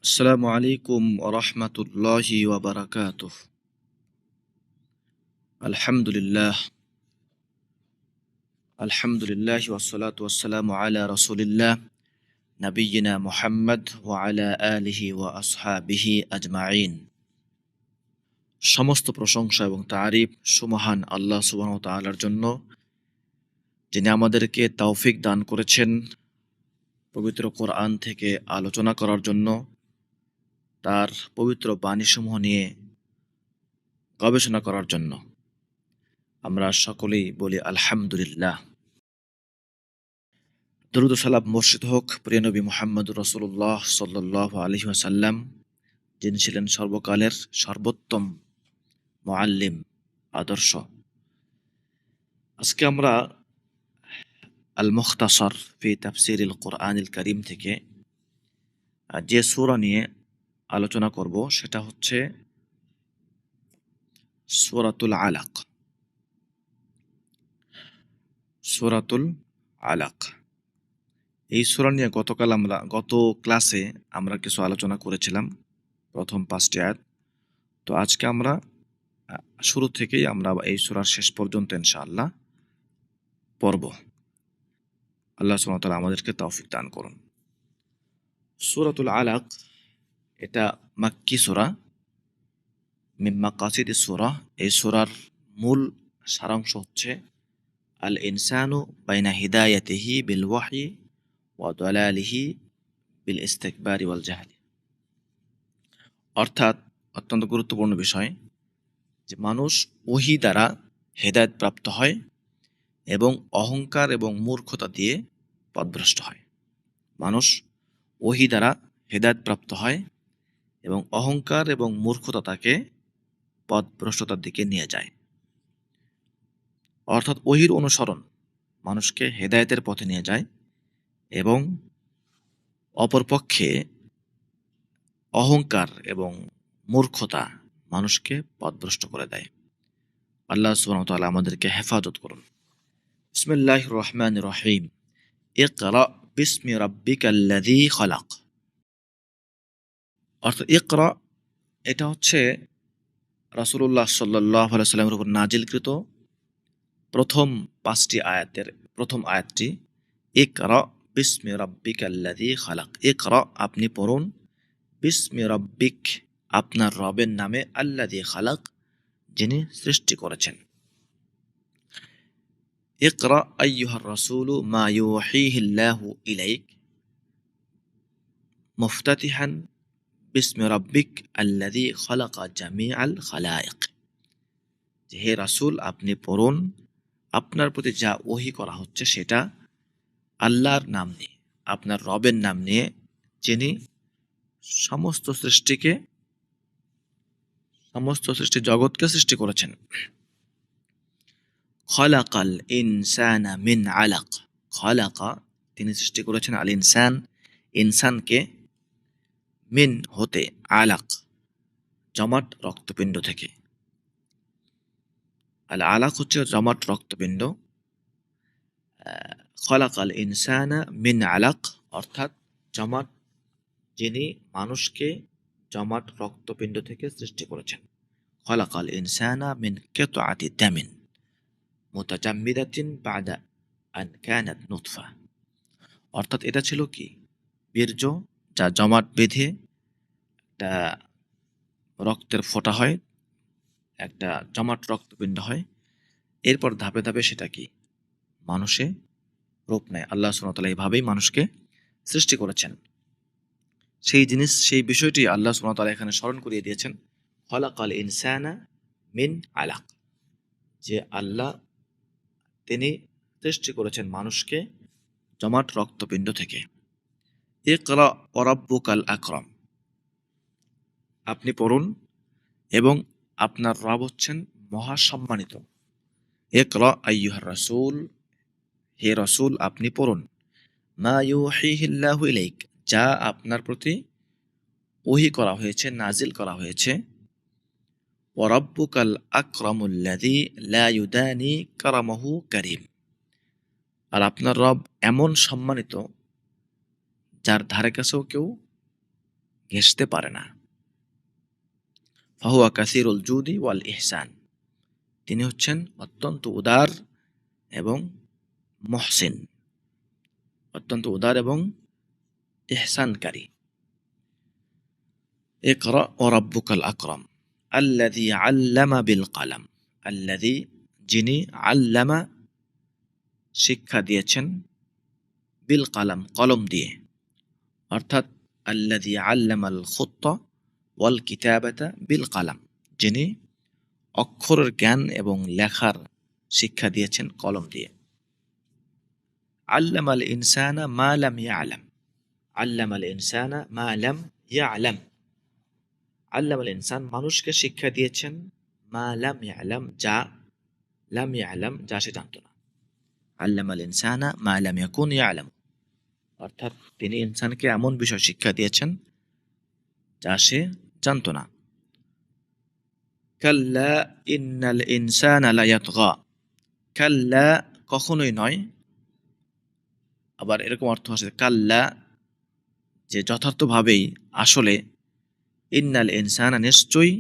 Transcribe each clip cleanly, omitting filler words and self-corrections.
আসসালামু আলাইকুম ওয়া রাহমাতুল্লাহি ওয়া বারাকাতুহু। আলহামদুলিল্লাহ, ওয়াসসালাতু ওয়াসসালামু আলা রাসূলিল্লাহ নাবিয়্যিনা মুহাম্মদ ওয়া আলা আলিহি ওয়া আসহাবিহি আজমাইন। সমস্ত প্রশংসা এবং তারিফ সুমহান আল্লাহ সুবহানাহু ওয়া তাআলার জন্য, যিনি আমাদেরকে তৌফিক দান করেছেন পবিত্র কোরআন থেকে আলোচনা করার জন্য, তার পবিত্র বাণীসমূহ নিয়ে গবেষণা করার জন্য। আমরা সকলেই বলি আলহামদুলিল্লাহ। দরুদ ও সালাম বর্ষিত হোক প্রিয় নবী মুহাম্মদুর রাসূলুল্লাহ সাল্লাল্লাহু আলাইহি ওয়াসাল্লাম, যিনি ছিলেন সর্বকালের সর্বোত্তম মুআল্লিম, আদর্শ। আজকে আমরা আল মুখতাসার ফি তাফসিরিল কুরআনিল কারীম থেকে যে সূরা নিয়ে আলোচনা করব সেটা হচ্ছে সূরাতুল আলাক। সূরাতুল আলাক, এই সূরা নিয়ে গত ক্লাসে আমরা কিছু আলোচনা করেছিলাম, প্রথম 5টি আয়াত। তো আজকে আমরা শুরু থেকেই আমরা এই সূরার শেষ পর্যন্ত ইনশাআল্লাহ পড়ব। আল্লাহ সুবহানাহু ওয়া তাআলা আমাদেরকে তৌফিক দান করুন। সূরাতুল আলাক এটা মাক্কি সূরা, মিন মাকাসিদিস সূরা। এই সূরার মূল সারাংশ হচ্ছে আল ইনসানু বাইনা হিদায়াতিহি বিল ওয়াহয়ি ওয়া দালালিহি বিল ইস্তিকবারি ওয়াল জাহলি। অর্থাৎ অত্যন্ত গুরুত্বপূর্ণ বিষয় যে মানুষ ওহী দ্বারা হেদায়েত প্রাপ্ত হয় এবং অহংকার এবং মূর্খতা দিয়ে পথভ্রষ্ট হয়। মানুষ ওহী দ্বারা হেদায়েত প্রাপ্ত হয় এবং অহংকার এবং মূর্খতা তাকে পথভ্রষ্টতার দিকে নিয়ে যায়। অর্থাৎ ওহীর অনুসরণ মানুষকে হেদায়েতের পথে নিয়ে যায় এবং অপরপক্ষে অহংকার এবং মূর্খতা মানুষকে পথভ্রষ্ট করে দেয়। আল্লাহ সুবহানাহু ওয়া তাআলা আমাদেরকে হেফাজত করুন। বিসমিল্লাহির রহমানির রহিম। ইকরা বিসমি রাব্বিকাল্লাযী খালাক। অর্থাৎ ইকরা এটা হচ্ছে রাসূলুল্লাহ সাল্লাল্লাহু আলাইহি ওয়াসাল্লামের উপর নাজিলকৃত প্রথম 5টি আয়াতের প্রথম আয়াতটি। ইকরা বিসমি রাব্বিকাল্লাযী খালাক। ইকরা আপনি পড়ুন, বিসমি রাব্বিক আপনার রবের নামে, আল্লাযী খালাক যিনি সৃষ্টি করেছেন। ইকরা আইয়ুহার রাসূলু মা ইউহিহিল্লাহু ইলাইক মুফতাতিহান বিসমি রাব্বিক আল্লাযী খালাকা জামিআল খালায়েক। যে হে রাসূল আপনি পড়ুন, আপনার প্রতি যা ওহী করা হচ্ছে সেটা আল্লাহর নাম নিয়ে, আপনার রবের নাম নিয়ে, যিনি সমস্ত সৃষ্টি জগৎকে সৃষ্টি করেছেন। খলাকাল ইনসানা মিন আলাক। খলাকা তিনি সৃষ্টি করেছেন, আল ইনসান ইনসানকে, মিন হতে, আলাক জমাট রক্তপিণ্ড থেকে। আল আলাক হচ্ছে জমাট রক্তপিণ্ড। খলাকাল ইনসানা মিন আলাক অর্থাৎ জমাট, যিনি মানুষকে জমাট রক্তপিণ্ড থেকে সৃষ্টি করেছেন। খলাকাল ইনসানা মিন কিতআতি দামিন মুতাজাম্মিদাতিন বাদা আন কানাত নুতফা। অর্থাৎ এটা ছিল কি, বীর্য যা জমাট বেঁধে একটা রক্তের ফোঁটা হয়, একটা জমাট রক্তপিণ্ড হয়। এরপর ধাপে ধাপে সেটা কি মানুষে রূপ নেয়। আল্লাহ সুবহানাহু ওয়া তাআলা এইভাবেই মানুষকে সৃষ্টি করেছেন। সেই বিষয়টি আল্লাহ সুবহানাহু ওয়া তাআলা এখানে স্মরণ করিয়ে দিয়েছেন। খলাকাল ইনসানা মিন আলাক, যে আল্লাহ তিনি সৃষ্টি করেছেন মানুষকে জমাট রক্তপিণ্ড থেকে। ইকরা ওয়া রাব্বুকাল আকরাম, আপনি পড়ুন এবং আপনার রব হচ্ছেন মহাসম্মানিত। ইকরা আইয়ুহার রাসূল, হে রাসূল আপনি পড়ুন। মা ইউহিহিল্লাহু ইলাইক, যা আপনার প্রতি ওহী করা হয়েছে, নাজিল করা হয়েছে। ওয়া রাব্বুকাল আকরামুল্লাযী লা ইউদানি কারামাহু কারীম, আর আপনার রব এমন সম্মানিত যার ধারে কাছেও কেউ ঘেঁষতে পারে না। ফাহুয়া কাসিরুল জুদি ওয়াল ইহসান, তিনি হচ্ছেন অত্যন্ত উদার এবং মহসিন, অত্যন্ত উদার এবং ইহসানকারী। ইকরা ওয়া রাব্বুকাল আকরাম আল্লাযী আল্লামা বিল কলম, আল্লাযী যিনি, আল্লামা শিক্ষা দিয়েছেন, বিল কলম কলম দিয়ে, অর্থাৎ আল্লাযী আল্লামাল খুত্তা ওয়াল কিতাবাতা বিল কলম, যিনি অক্ষরের জ্ঞান এবং লেখার শিক্ষা দিয়েছেন কলম দিয়ে। আল্লামাল ইনসানা মা লাম ইয়ালাম, আল্লামাল ইনসানা মা লাম ইয়ালাম, আল্লামাল ইনসান মানুষকে শিক্ষা দিয়েছেন, মা লাম ইয়ালাম যা, লাম ইয়ালাম যা সে জানত না। আল্লামাল ইনসানা মা লাম ইয়াকুন ইয়ালাম, অর্থাৎ তিনি ইনসানকে এমন বিষয় শিক্ষা দিয়েছেন যা সে জানত না। কাল্লা ইন্নাল ইনসানা লায়াতগা, কাল্লা কখনোই নয়, আবার এরকম অর্থ আছে কাল্লা যে যথার্থভাবেই, আসলে, ইন্নাল ইনসানা নিশ্চয়ই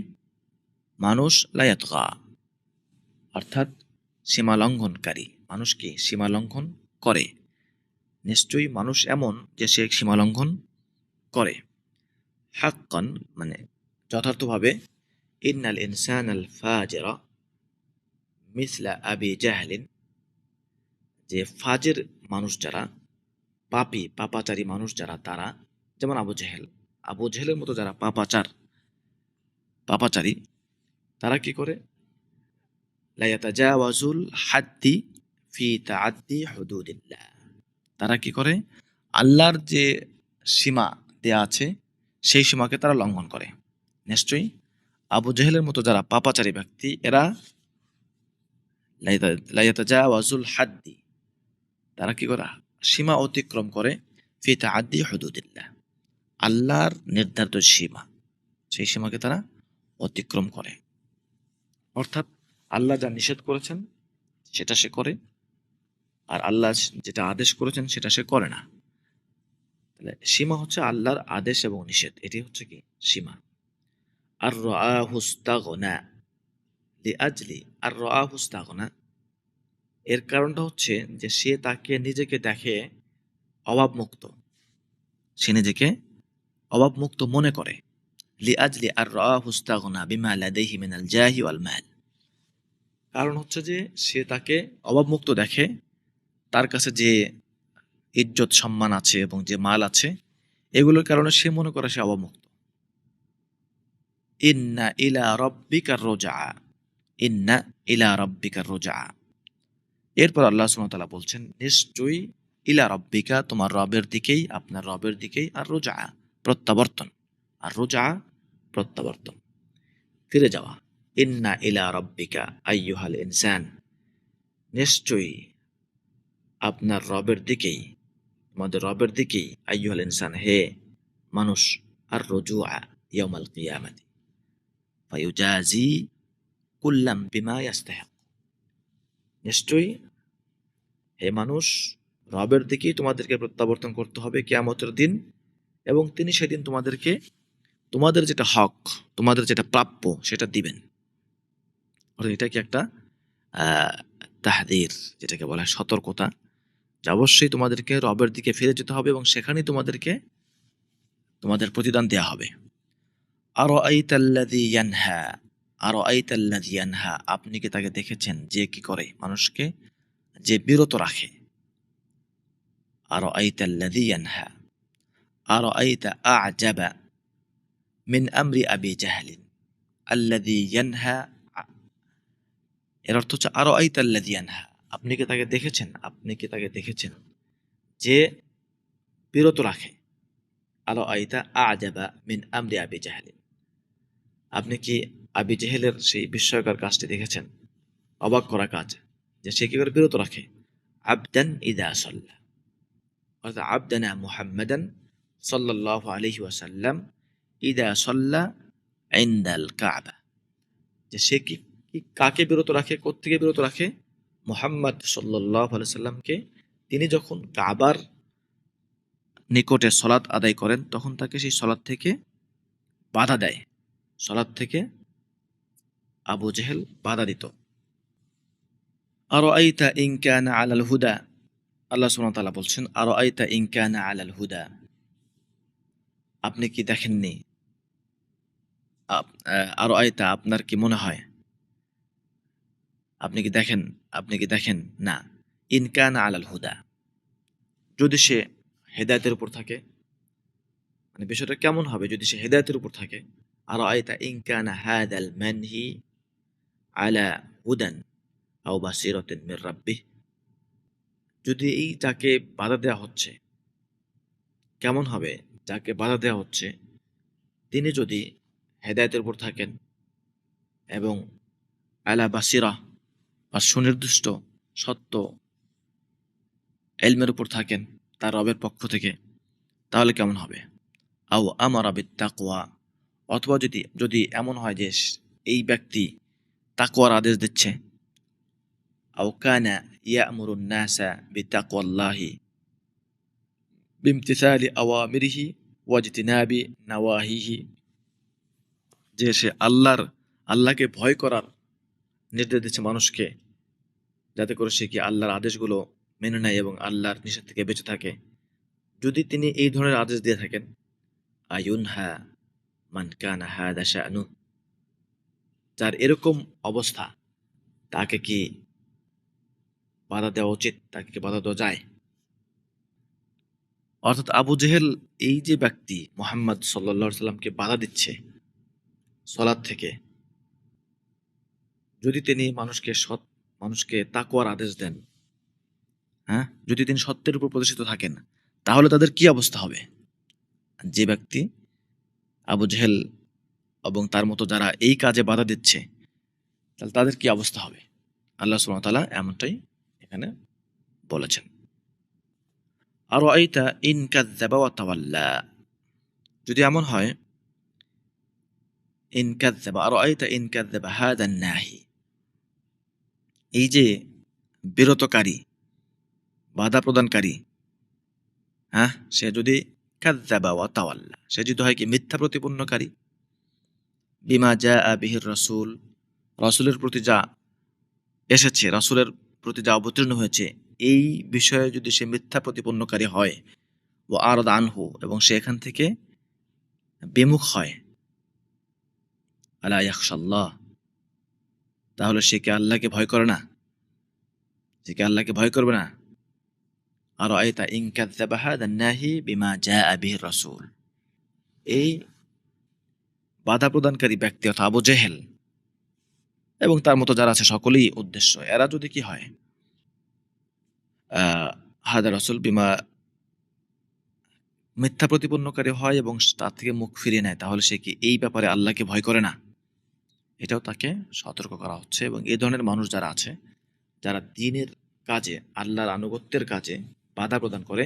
মানুষ, লায়াতগা অর্থাৎ সীমালঙ্ঘনকারী, মানুষ কি সীমালঙ্ঘন করে, নিশ্চয়ই মানুষ এমন যে সে সীমালঙ্ঘন করে। হাক্কান মানে যথার্থভাবে, ইন্নাল ইনসানাল ফাজিরা মিসলা আবি জাহলিন, যে ফাজির মানুষ যারা, পাপী পাপাচারী মানুষ যারা, তারা যেমন আবু জেহেল, আবু জেহেলের মতো যারা পাপাচারী, তারা কি করে, লা ইয়াতাজাওয়াজুল হাদ্দি ফি তাআদ্দি হুদুদিল্লাহ, তারা কি করে আল্লাহর যে সীমা দেয়া আছে সেই সীমাকে তারা লঙ্ঘন করে। নিশ্চয়ই আবু জেহেলের মতো যারা পাপাচারী ব্যক্তি, এরা লা ইয়াতাজাওয়াজুল হাদ্দি, তারা কি করে সীমা অতিক্রম করে, ফি তাআদ্দি হুদুদিল্লাহ, আল্লাহর নির্ধারিত সীমা, সেই সীমাকে তারা অতিক্রম করে। অর্থাৎ আল্লাহ যা নিষেধ করেছেন সেটা সে করে, আর আল্লাহ যেটা আদেশ করেছেন সেটা সে করে না। তাহলে সীমা হচ্ছে আল্লাহর আদেশ এবং নিষেধ, এটি হচ্ছে কি সীমা। আর রাআহু ইস্তাগনা লিআজলি, আর রাআহু ইস্তাগনা, এর কারণটা হচ্ছে যে সে তাকে নিজেকে দেখে অভাবমুক্ত, সে নিজেকে অভাবমুক্ত মনে করে। লিআজলি আর রাআহু ইস্তাগনা বিমা লাদাইহি মিনাল জাহি ওয়াল মাল, কারণ হচ্ছে যে সে তাকে অভাবমুক্ত দেখে, তার কাছে যে ইজ্জত সম্মান আছে এবং যে মাল আছে, এগুলোর কারণে সে মনে করে সে অবমুক্ত। ইন্না ইলা রাব্বিকার রুজআ, ইন্না ইলা রাব্বিকার রুজআ, এরপর আল্লাহ সুবহানাহু ওয়া তাআলা বলছেন নিশ্চয়ই, ইলা রাব্বিকা তোমার রবের দিকেই, আপনার রবের দিকেই, আর রুজআ প্রত্যাবর্তন, আর রুজআ প্রত্যাবর্তন, ফিরে যাওয়া। ইন্না ইলা রাব্বিকা আইয়ুহাল ইনসান, নিশ্চয়ই আপনার রবের দিকেই, তোমাদের রবের দিকেই, আইয়ুহাল ইনসান হে মানুষ, আর রুজুআ ইয়াউমাল কিয়ামাতি ফায়ুজাজি কুল্লাম বিমা ইয়াস্তাহিক, নিশ্চয়ই হে মানুষ, রবের দিকেই তোমাদেরকে প্রত্যাবর্তন করতে হবে কিয়ামতের দিন, এবং তিনি সেদিন তোমাদেরকে তোমাদের যেটা হক, তোমাদের যেটা প্রাপ্য সেটা দিবেন। অর্থাৎ এটা কি একটা তাহদির, যেটাকে বলা হয় সতর্কতা, যে অবশ্যই তোমাদেরকে রবের দিকে ফিরে যেতে হবে এবং সেখানেই তোমাদেরকে তোমাদের প্রতিদান দেয়া হবে। আরাআইতাল্লাযী ইয়ানহা, আরাআইতাল্লাযী ইয়ানহা, আপনি কি তাকে দেখেছেন যে কি করে মানুষকে, যে বিরত রাখে। আরাআইতাল্লাযী ইয়ানহা, আরাআইতা আ'জাবা মিন আমরি আবি জাহলিন আল্লাযী ইয়ানহা, এর অর্থ হচ্ছে আরাআইতাল্লাযী ইয়ানহা, আপনি কি তাকে দেখেছেন, আপনি কি তাকে দেখেছেন যে বিরত রাখে। আরাআইতা আ'জাবা মিন আমরি আবি জাহলিন, আপনি কি আবি জেহেলের সেই বিস্ময়কর কাজটি দেখেছেন, অবাক করা কাজ, যে সে কি করে বিরত রাখে। আবদান ইদা সাল্লা, অর্থাৎ আবদানা মুহাম্মাদান সাল্লাল্লাহু আলাইহি ওয়াসাল্লাম ইদা সাল্লা ইনদাল কাবা, যে সে কি কাকে বিরত রাখে, কোত্থেকে বিরত রাখে, মুহাম্মদ সাল্লাল্লাহু আলাইহি সাল্লামকে, তিনি যখন কাবার নিকটে সলাত আদায় করেন তখন তাকে সেই সলাত থেকে বাধা দেয়, সলাৎ থেকে আবু জেহেল বাধা দিত। আরাআইতা ইন কানা আলাল হুদা, আল্লাহ সুবহানাহু ওয়া তাআলা বলছেন আরাআইতা ইন কানা আলাল হুদা, আপনি কি দেখেননি, আরাআইতা আপনার কি মনে হয়, আপনি কি দেখেন না, ইন কানা আলাল হুদা, যদি সে হেদায়েতের উপর থাকে, মানে বিষয়টা কেমন হবে যদি সে হেদায়েতের উপর থাকে। আরাআইতা ইন কানা হাযাল মানহি আলা হুদান আও বাসীরাতিন মির রাব্বিহ, যদি এই যাকে বাধা দেওয়া হচ্ছে, কেমন হবে যাকে বাধা দেওয়া হচ্ছে তিনি যদি হেদায়েতের উপর থাকেন এবং আলা বাসিরা বা সুনির্দিষ্ট সত্য ইলমের উপর থাকেন তার রবের পক্ষ থেকে, তাহলে কেমন হবে। আও আমারা বিত্তাকওয়া, অথবা যদি এমন হয় যে এই ব্যক্তি তাকওয়ার আদেশ দিচ্ছে, আও কানা ইয়া'মুরুন নাসা বিতাকওয়াল্লাহি বিমতিসালি আওয়ামিরিহি ওয়াজতিনাবি নাওয়াহিহি, যে সে আল্লাহকে ভয় করার নির্দেশ দিচ্ছে মানুষকে, যাতে করে সে কি আল্লাহর আদেশগুলো মেনে নেয় এবং আল্লাহর নিষেধ থেকে বেঁচে থাকে। যদি তিনি এই ধরনের আদেশ দিয়ে থাকেন, আয়ুনহা মান কানা হাদা শা'নু, যার এরকম অবস্থা তাকে কি বাধা দেওয়া উচিত, তাকে কি বাধা দেওয়া যায়। অর্থাৎ আবু জেহেল এই যে ব্যক্তি মুহাম্মদ সাল্লাল্লাহু আলাইহি সাল্লামকে বাধা দিচ্ছে সলাৎ থেকে, যদি তিনি মানুষকে তাকওয়ার আদেশ দেন, হ্যাঁ, যদি তিনি সত্যের উপর প্রতিষ্ঠিত থাকেন, তাহলে তাদের কি অবস্থা হবে। যে ব্যক্তি আবু জেহেল এবং তার মতো যারা এই কাজে বাধা দিচ্ছে, তাহলে তাদের কি অবস্থা হবে, আল্লাহ সুবহানাহু ওয়া তাআলা এমনটাই এখানে বলেছেন। আরাআইতা ইন কাযযাবা ওয়া তাওয়াল্লা, যদি এমন হয়, ইন কাযযাবা আরাআইতা ইন কাযযাবা হাযা নাহি, এই যে বিরতকারী, বাধা প্রদানকারী, হ্যাঁ, সে যদি কাযযাবা ওয়া তাওয়াল্লা, সে যদি হয় কি মিথ্যা প্রতিপন্নকারী, বিমা জাআ বিহির রাসূল, রাসূলের প্রতি যা এসেছে, রাসূলের প্রতি যা অবতীর্ণ হয়েছে, এই বিষয়ে যদি সে মিথ্যা প্রতিপন্নকারী হয়, ওয়া আরাদা আনহু, এবং সে এখান থেকে বিমুখ হয়, আলা ইয়াখশাল্লাহ, তাহলে সে কি আল্লাহকে ভয় করে না, সে কি আল্লাহকে ভয় করবে না। আরাআইতা ইন কাযযাবা হাযা নাহি বিমা জাআ বিহির রাসূল, এই বাধা প্রদানকারী ব্যক্তি অর্থাৎ আবু জেহেল এবং তার মতো যারা আছে সকলেই উদ্দেশ্য, এরা যদি কি হয়, হাদা রাসূল বিমা, মিথ্যা প্রতিপন্নকারী হয় এবং তার থেকে মুখ ফিরিয়ে নেয়, তাহলে সে কি এই ব্যাপারে আল্লাহকে ভয় করে না, এটাও তাকে সতর্ক করা হচ্ছে। এবং এই ধরনের মানুষ যারা আছে, যারা দ্বীনের কাজে, আল্লাহর আনুগত্যের কাজে বাধা প্রদান করে,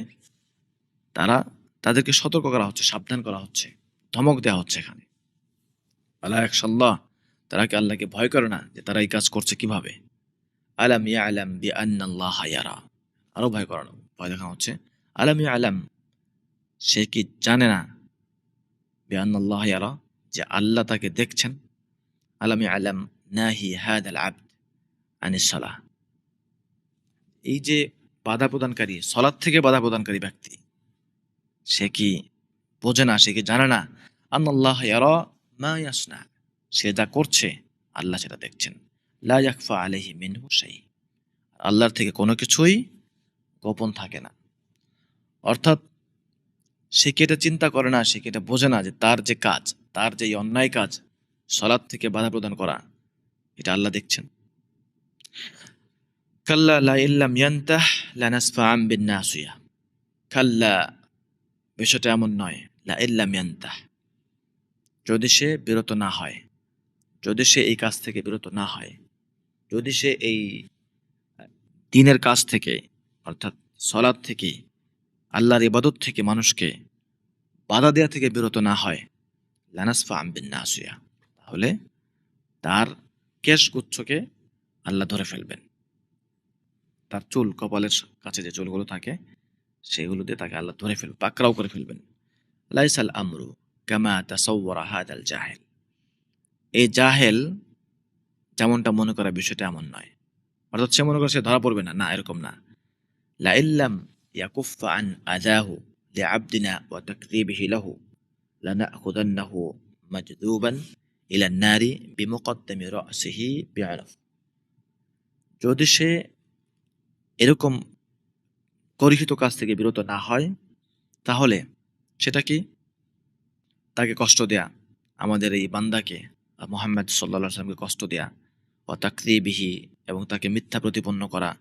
তাদেরকে সতর্ক করা হচ্ছে, সাবধান করা হচ্ছে, ধমক দেওয়া হচ্ছে এখানে। আলা ইয়াখশাল্লাহ, তারা কি আল্লাহকে ভয় করে না যে তারা এই কাজ করছে কিভাবে। আলাম ইয়ালাম বিআন্নাল্লাহা ইয়ারা, আরো ভয় করানো, ভয় দেখানো হচ্ছে। আলাম ইয়ালাম, সে কি জানে না, বিআন্নাল্লাহা ইয়ারা, যে আল্লাহ তাকে দেখছেন। আলাম ইয়ালাম নাহি হাদাল আবদ আনিস সালাহ, এই যে বাধা প্রদানকারী, সলাৎ থেকে বাধা প্রদানকারী ব্যক্তি, সে কি বোঝে না, সে কি জানে না, আন্নাল্লাহা ইয়ারা মা ইয়াসনা, সে যা করছে আল্লাহ সেটা দেখছেন। লা ইয়াখফা আলাইহি মিনহু শাই, আল্লাহর থেকে কোনো কিছুই গোপন থাকে না। অর্থাৎ সে কি এটা চিন্তা করে না, সে কি এটা বোঝে না যে তার যে কাজ, তার যে অন্যায় কাজ, সলাৎ থেকে বাধা প্রদান করা, এটা আল্লাহ দেখছেন। কাল্লা লা ইল্লাম ইয়ান্তাহ লানাসফাআন বিন নাসিয়া, কাল্লা, বিষয়টা এমন নয়, লা ইল্লাম ইয়ান্তাহ, যদি সে বিরত না হয়, যদি সে এই কাজ থেকে বিরত না হয়, যদি সে এই দ্বীনের কাজ থেকে, অর্থাৎ সলাৎ থেকে, আল্লাহর ইবাদত থেকে মানুষকে বাধা দেওয়া থেকে বিরত না হয়, লানাসফাআন বিন নাসিয়া, তাহলে তার কেশগুচ্ছকে আল্লাহ ধরে ফেলবেন, তার চুল, কপালের কাছে যে চুলগুলো থাকে সেগুলো দিয়ে তাকে আল্লাহ ধরে ফেলবেন, পাকড়াও করে ফেলবেন। লাইসাল আমরু কামা তাসাওয়ারা হাদাল জাহিল। এই জাহেল যেমনটা মনে করা বিষয়টা এমন নয়। অর্থাৎ সে মনে করে সে ধরা পড়বে না, না এরকম না। লা ইল্লাম ইয়াকুফফা আন আযাহু লিআবদিনা ওয়া তাকযীবিহি লাহু লানা'খুযান্নাহু মাজযুবান ইলা an-নারি বিমুকদ্দামি রা'সিহি বি'আনফ। যদি সে এরকম গর্হিত কাজ থেকে বিরত না হয়, তাহলে সেটা কি? তাকে কষ্ট দেয়া, আমাদের এই বান্দাকে মুহাম্মদ সাল্লাল্লাহু আলাইহি ওয়াসাল্লামকে কষ্ট দেয়া, ওয়া তাকযীবিহি এবং তাকে মিথ্যা প্রতিপন্ন করা,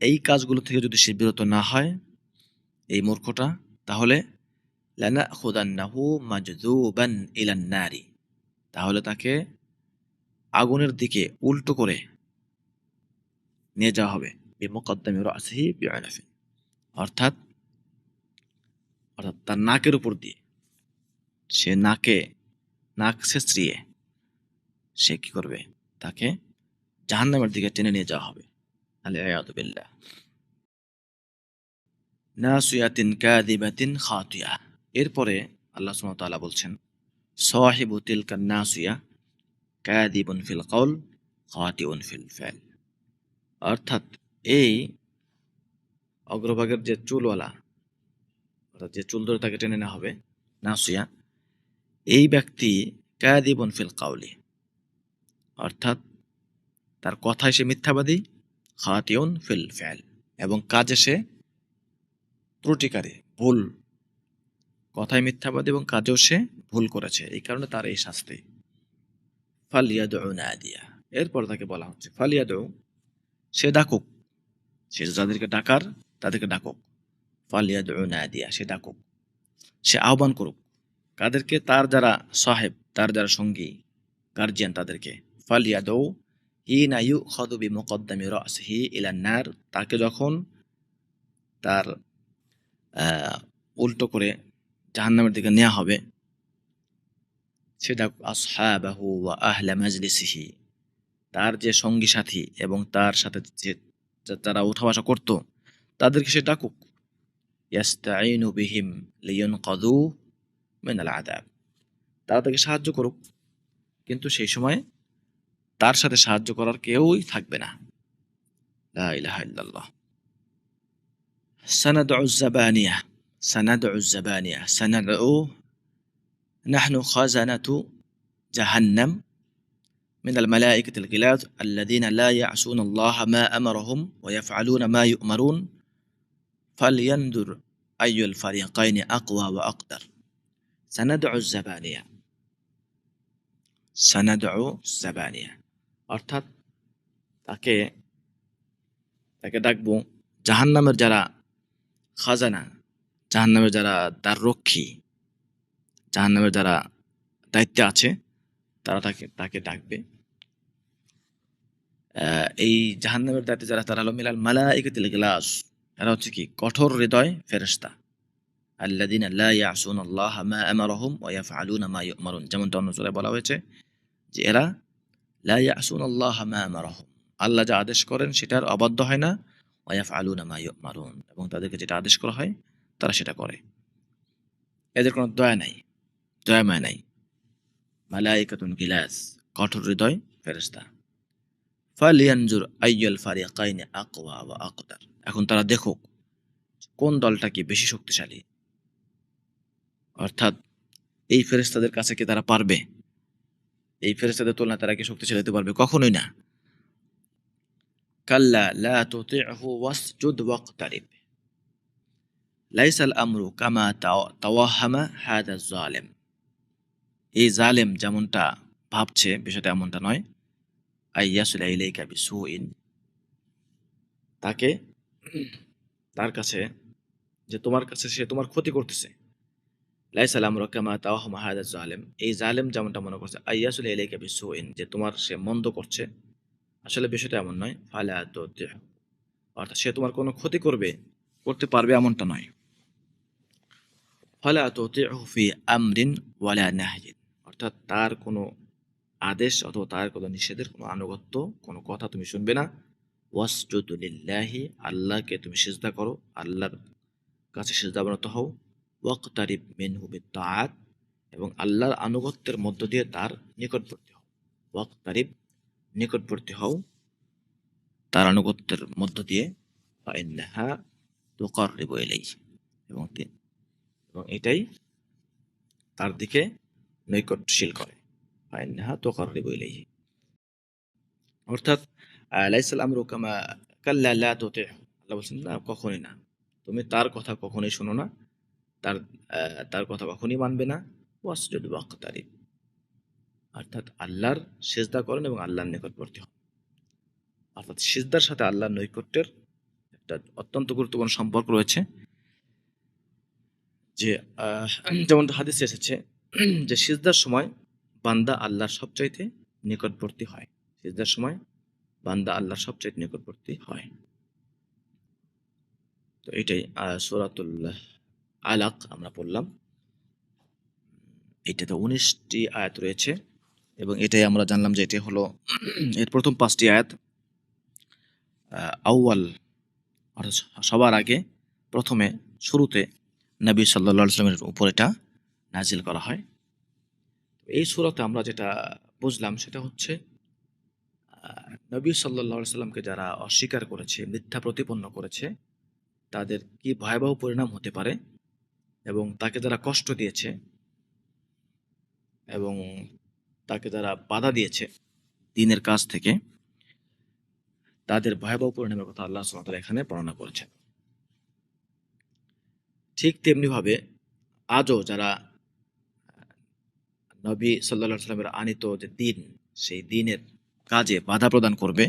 এই কাজগুলো থেকে যদি সে বিরত না হয় এই মূর্খটা, তাহলে লানা'খুযান্নাহু মাজযুবান ইলা an-নারি, তাহলে তাকে আগুনের দিকে উল্টো করে নিয়ে যাওয়া হবে বিমুকদ্দামি রা'সিহি বি'আনফ, অর্থাৎ অর্থাৎ তার নাকের উপর দিয়ে, সে নাক ছেঁচড়িয়ে সে কি করবে? তাকে জাহান্নামের দিকে টেনে নিয়ে যাওয়া হবে। আল-ইয়াযু বিল্লাহ। নাসিয়াতিন কাযিবাতিন খাতিয়া। এরপরে আল্লাহ সুবহানাহু ওয়া তাআলা বলছেন, সাহিবু তিলকান নাসিয়া কাযিবুন ফিল কওল খাতিউন ফিল ফি'ল। অর্থাৎ এই অগ্রভাগের যে চুলওয়ালা, অর্থাৎ যে চুল ধরে তাকে টেনে নেওয়া হবে, নাসিয়া, এই ব্যক্তি কাযিবুন ফিল কওলি, অর্থাৎ তার কথায় সে মিথ্যাবাদী, খাতিউন ফিল ফি'ল, এবং কাজে সে ত্রুটিকারী, ভুল, কথায় মিথ্যাবাদী এবং কাজেও সে ভুল করেছে, এই কারণে তার এই শাস্তি। ফালিয়াদউ নাদিয়া। এরপর তাকে বলা হচ্ছে ফালিয়াদউ, সে ডাকুক, সে যাদেরকে ডাকার তাদেরকে ডাকুক। ফালিয়াদউ নাদিয়া, সে ডাকুক, সে আহ্বান করুক। কাদেরকে? তার যারা সাহেব, তার যারা সঙ্গী, গার্জিয়ান, তাদেরকে। ফালিয়াদউ হিনা ইউখাযু বিমুকদ্দামি রা'সিহি ইলা an-নার, তাকে যখন তার উল্টো করে জাহান্নামের দিকে নেওয়া হবে, সে ডাকুক আসহাবাহু ওয়া আহলা মাজলিসিহি, তার যে সঙ্গী সাথী এবং তার সাথে যে যারা উঠা বসা করত, তাদেরকে সে ডাকুক। ইয়াস্তাঈনু বিহিম লিয়ানকাযু মিনাল আযাব, তারা তাকে সাহায্য করুক, কিন্তু সেই সময় তার সাথে সাহায্য করার কেউই থাকবে না। লা ইলাহা ইল্লাল্লাহ। সানাদউ যাবানিয়া, সানাদউ যাবানিয়া, সানাদউ নাহনু খাজানাতু জাহান্নাম من الملائكة الغلاظ الذين لا يعصون الله ما أمرهم ويفعلون ما يؤمرون فلينظر أي الفريقين أقوى وأقدر سندع الزبانية سندع الزبانية অর্থাৎ তাকে ডাকবো জাহান্নামের যারা খাজানা, জাহান্নামের যারা দ্বার রক্ষী, জাহান্নামের যারা দায়িত্বে আছে, তারা তাকে ডাকবে। এই জাহান্নামের দায়িত্বে যারা, তারা হলো মিনাল মালাইকাতিল গিলাজ, এরা হচ্ছে কি? কঠোর হৃদয় ফেরেশতা। আল্লাযীনা লা ইয়াসুনাল্লাহা মা আমারাহুম ওয়া ইয়াফআলুনা মা ইউমারুন, যেমনটা অন্য সূরায় বলা হয়েছে যে এরা লা ইয়াসুনাল্লাহা মা আমারাহুম, আল্লাহ যা আদেশ করেন সেটার অবাধ্য হয় না, ওয়া ইয়াফআলুনা মা ইউমারুন, এবং তাদেরকে যেটা আদেশ করা হয় তারা সেটা করে। এদের কোনো দয়া নাই, দয়া মায়া নাই। মালাইকাতুন গিলাজ, কঠোর হৃদয় ফেরেশতা। ফালিয়ানজুর আইয়াল ফারিকাইনি আকওয়া ওয়া আকদার, এখন তারা দেখুক কোন দলটা কি বেশি শক্তিশালী। অর্থাৎ এই ফেরেশতাদের কাছে কি তারা পারবে? এই ফেরেশতাদের তুলনায় তারা কি শক্তিশালী হতে পারবে? কখনোই না। কাল্লা লা তুতি'হু ওয়াসজুদ ওয়াকতারিব, লাইসাল আমরু কামা তাওয়াহামা হাদা যালিম, এই জালেম যেমনটা ভাবছে বিষয়টা এমনটা নয়। আইয়াসুলা ইলাইকা বিসুইন, তাকে তার কাছে, যে তোমার কাছে সে তোমার ক্ষতি করতেছে। লাইসাল আমরু কামা তাওয়াহামা হাদা যালিম, এই জালেম যেমনটা মনে করছে, আইয়াসুলা ইলাইকা বিসুইন, যে তোমার সে মন্দ করছে, আসলে বিষয়টা এমন নয়। ফালা তুতি'হু, অর্থাৎ সে তোমার কোনো ক্ষতি করতে পারবে এমনটা নয়। ফালা তুতি'হু ফি আমরিন ওয়ালা নাহয়িন, অর্থাৎ তার কোনো আদেশ অথবা তার কোনো নিষেধের কোনো আনুগত্য, কোনো কথা তুমি শুনবে না। ওয়াসজুদ লিল্লাহি, আল্লাহকে তুমি সিজদা করো, আল্লাহর কাছে সিজদাবনত হও। ওয়াকতারিব মিনহু বিত্তাআত, এবং আল্লাহর আনুগত্যের মধ্য দিয়ে তার নিকটবর্তী হও। ওয়াক্তারিব, নিকটবর্তী হও তার আনুগত্যের মধ্য দিয়ে। ফাইন্নাহা তুকাররিবু ইলাইহি, এবং এবং এটাই তার দিকে নৈকট্যশীল করে। ফাইন্নাহা তুকাররিবু ইলাইহি, অর্থাৎ লাইসাল আমরু কামা কাল্লা লা তুতিহু, আল্লাহ বলছেন না, কখনোই না, তুমি তার কথা কখনোই শোনো না, তার তার কথা কখনোই মানবে না। ওয়াসজুদ ওয়াক্তারিব, অর্থাৎ আল্লাহর সিজদা করেন এবং আল্লাহর নিকটবর্তী হন। অর্থাৎ সিজদার সাথে আল্লাহর নৈকট্যের একটা অত্যন্ত গুরুত্বপূর্ণ সম্পর্ক রয়েছে। যে যেমন হাদিসে এসেছে যে সিজদার সময় বান্দা আল্লাহর সবচাইতে নিকটবর্তী হয়। সিজদার সময় বান্দা আল্লাহর সবচাইতে নিকটবর্তী হয়। তো এটাই সূরাতুল আলাক আমরা পড়লাম। এটাতে 19টি আয়াত রয়েছে এবং এটাই আমরা জানলাম যে এটি হলো এর প্রথম 5টি আয়াত আউয়াল, অর্থাৎ সবার আগে প্রথমে শুরুতে নবী সাল্লাল্লাহু আলাইহি ওয়াসাল্লামের উপর এটা নাজিল করা হয়। এই সূরাতে আমরা যেটা বুঝলাম সেটা হচ্ছে নবী সাল্লাল্লাহু আলাইহি ওয়াসাল্লামকে যারা অস্বীকার করেছে, মিথ্যা প্রতিপন্ন করেছে, তাদের কি ভয়াবহ পরিণাম হতে পারে, এবং তাকে যারা কষ্ট দিয়েছে এবং তাকে যারা বাধা দিয়েছে দ্বীনের কাজ থেকে, তাদের ভয়াবহ পরিণামের কথা আল্লাহ সুবহানাহু ওয়া তাআলা এখানে বর্ণনা করেছেন। ঠিক তেমনিভাবে আজও যারা নবী সাল্লাল্লাহু আলাইহি ওয়াসাল্লামের আনিত যে দ্বীন, সেই দ্বীনের কাজে বাধা প্রদান করবে,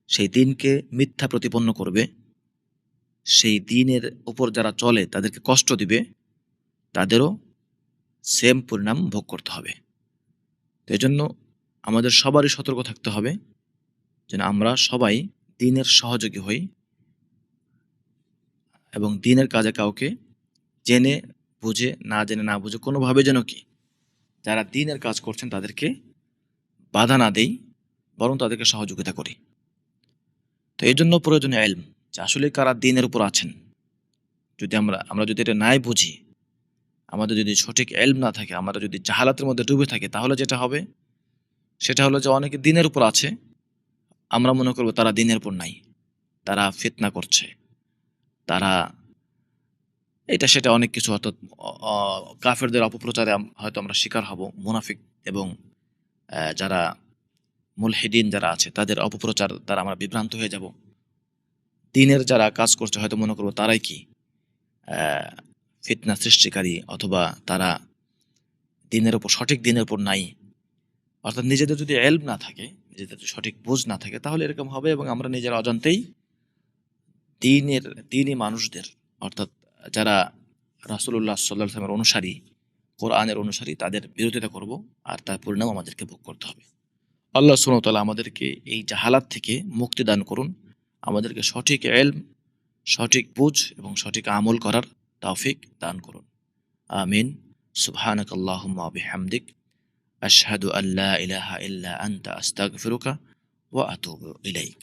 সেই দ্বীনকে মিথ্যা প্রতিপন্ন করবে, সেই দ্বীনের উপর যারা চলে তাদেরকে কষ্ট দিবে, তাদেরও সেম পরিণাম ভোগ করতে হবে। তো এজন্য আমাদের সবারই সতর্ক থাকতে হবে যেন আমরা সবাই দ্বীনের সহযোগী হই এবং দ্বীনের কাজে কাউকে জেনে বুঝে না বুঝে কোনোভাবে যেন কি যারা দ্বীনের কাজ করছেন তাদেরকে বাধা না দেই, বরং তাদেরকে সহযোগিতা করি। তো এই জন্য প্রয়োজনীয় ইলম, যে আসলে কারা দ্বীনের উপর আছেন। যদি আমরা যদি এটা নাই বুঝি, আমাদের যদি সঠিক ইলম না থাকে, আমরা যদি জাহালাতের মধ্যে ডুবে থাকি, তাহলে যেটা হবে সেটা হলো যে অনেকে দ্বীনের উপর আছে, আমরা মনে করব তারা দ্বীনের উপর নাই, তারা ফিতনা করছে, তারা এটা সেটা অনেক কিছু, অর্থাৎ কাফেরদের অপপ্রচারে হয়তো আমরা শিকার হব। মুনাফিক এবং যারা মুলহিদিন যারা আছে তাদের অপপ্রচার দ্বারা আমরা বিভ্রান্ত হয়ে যাব। দ্বীনের যারা কাজ করছে হয়তো মনে করব তারাই কি ফিতনা সৃষ্টিকারী, অথবা তারা দ্বীনের উপর, সঠিক দ্বীনের উপর নাই। অর্থাৎ নিজেদের যদি ইলম না থাকে, নিজেদের যদি সঠিক বুঝ না থাকে, তাহলে এরকম হবে এবং আমরা নিজের অজান্তেই দ্বীনি মানুষদের, অর্থাৎ যারা রাসূলুল্লাহ সাল্লাল্লাহু আলাইহি ওয়াসাল্লামের অনুসারী, কোরআনের অনুসারী, তাদের বিরোধিতা করব, আর তার পরিণাম আমাদেরকে ভোগ করতে হবে। আল্লাহ সুবহানাহু ওয়া তাআলা আমাদেরকে এই জাহালাত থেকে মুক্তি দান করুন, আমাদেরকে সঠিক ইলম, সঠিক বুঝ এবং সঠিক আমল করার তৌফিক দান করুন। আমিন। সুবহানাকাল্লাহুম্মা ওয়া বিহামদিক, আশহাদু আল্লা ইলাহা ইল্লা আনতা আস্তাগফিরুকা ওয়া আতুবু ইলাইক।